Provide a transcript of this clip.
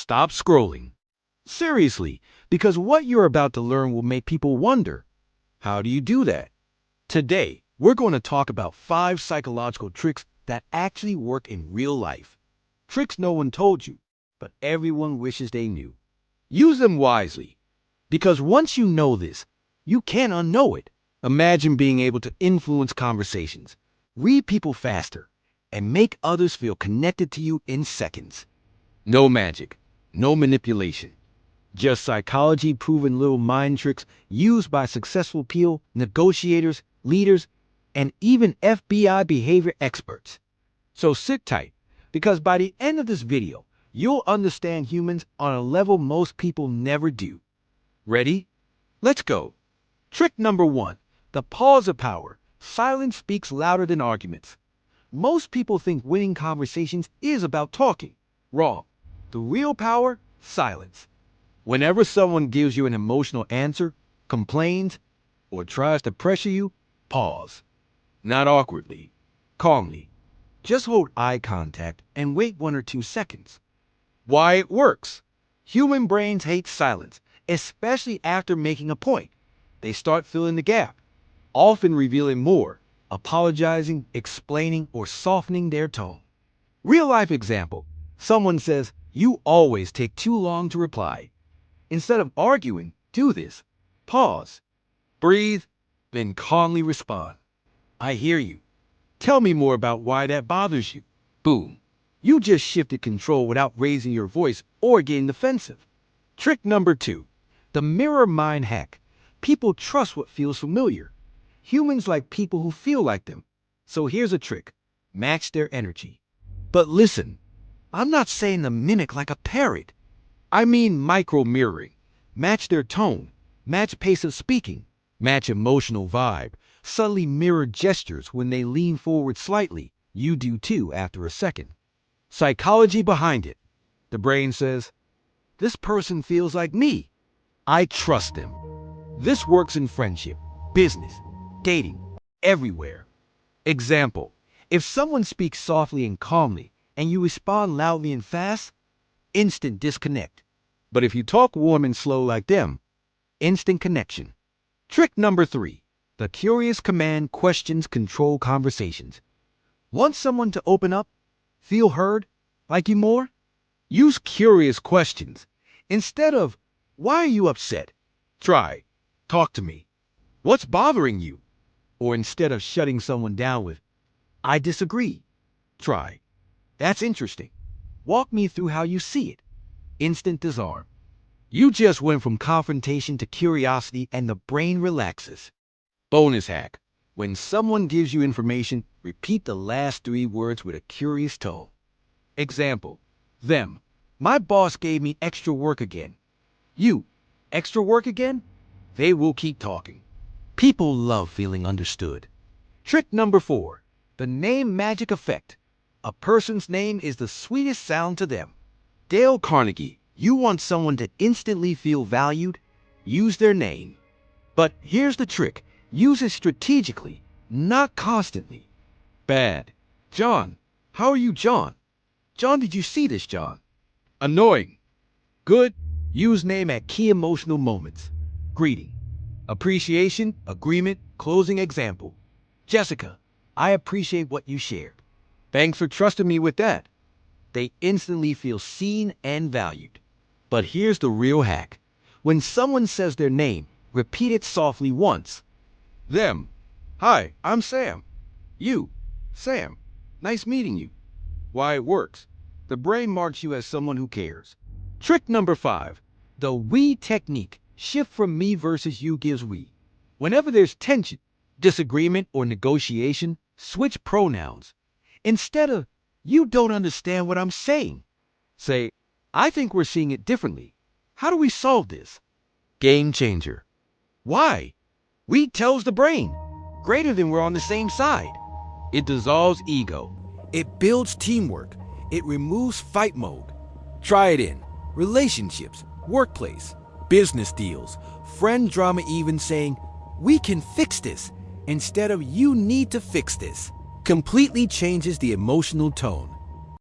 stop scrolling. Seriously, because what you're about to learn will make people wonder, how do you do that? Today, we're going to talk about 5 psychological tricks that actually work in real life. Tricks no one told you, but everyone wishes they knew. Use them wisely, because once you know this, you can't unknow it. Imagine being able to influence conversations, read people faster, and make others feel connected to you in seconds. No magic, no manipulation. Just psychology-proven little mind tricks used by successful people, negotiators, leaders, and even FBI behavior experts. So sit tight, because by the end of this video, you'll understand humans on a level most people never do. Ready? Let's go. Trick number 1. The pause of power. Silence speaks louder than arguments. Most people think winning conversations is about talking. Wrong. The real power? Silence. Whenever someone gives you an emotional answer, complains, or tries to pressure you, pause. Not awkwardly, calmly. Just hold eye contact and wait 1 or 2 seconds. Why it works? Human brains hate silence, especially after making a point. They start filling the gap, often revealing more, apologizing, explaining, or softening their tone. Real life example. Someone says, "You always take too long to reply." Instead of arguing, do this. Pause. Breathe, then calmly respond. "I hear you. Tell me more about why that bothers you." Boom. You just shifted control without raising your voice or getting defensive. Trick number 2. The mirror mind hack. People trust what feels familiar. Humans like people who feel like them. So here's a trick. Match their energy. But listen, I'm not saying to mimic like a parrot. I mean micro-mirroring. Match their tone. Match pace of speaking. Match emotional vibe. Subtly mirror gestures. When they lean forward slightly, you do too after a second. Psychology behind it. The brain says, "This person feels like me. I trust them." This works in friendship, business, dating, everywhere. Example, if someone speaks softly and calmly and you respond loudly and fast, instant disconnect. But if you talk warm and slow like them, instant connection. Trick number 3. The curious command questions control conversations. Want someone to open up? Feel heard? Like you more? Use curious questions. Instead of, "Why are you upset?" Try, "Talk to me. What's bothering you?" Or instead of shutting someone down with, "I disagree," try, "That's interesting. Walk me through how you see it." Instant disarm. You just went from confrontation to curiosity and the brain relaxes. Bonus hack. When someone gives you information, repeat the last 3 words with a curious tone. Example, them. "My boss gave me extra work again." You, "Extra work again?" They will keep talking. People love feeling understood. Trick number 4. The name magic effect. A person's name is the sweetest sound to them. Dale Carnegie. You want someone to instantly feel valued? Use their name. But here's the trick. Use it strategically, not constantly. Bad. "John. How are you, John?" "John, did you see this, John?" Annoying. Good. Use name at key emotional moments. Greeting. Appreciation, agreement, closing. Example, "Jessica, I appreciate what you shared. Thanks for trusting me with that." They instantly feel seen and valued. But here's the real hack. When someone says their name, repeat it softly once. Them. "Hi, I'm Sam." You. "Sam. Nice meeting you." Why it works. The brain marks you as someone who cares. Trick number 5. The we technique. Shift from me versus you gives we. Whenever there's tension, disagreement, or negotiation, switch pronouns. Instead of, "You don't understand what I'm saying," say, "I think we're seeing it differently. How do we solve this?" Game changer. Why? We tells the brain, greater than we're on the same side. It dissolves ego. It builds teamwork. It removes fight mode. Try it in relationships, workplace, business deals, friend drama, even saying, "We can fix this," instead of "You need to fix this." Completely changes the emotional tone.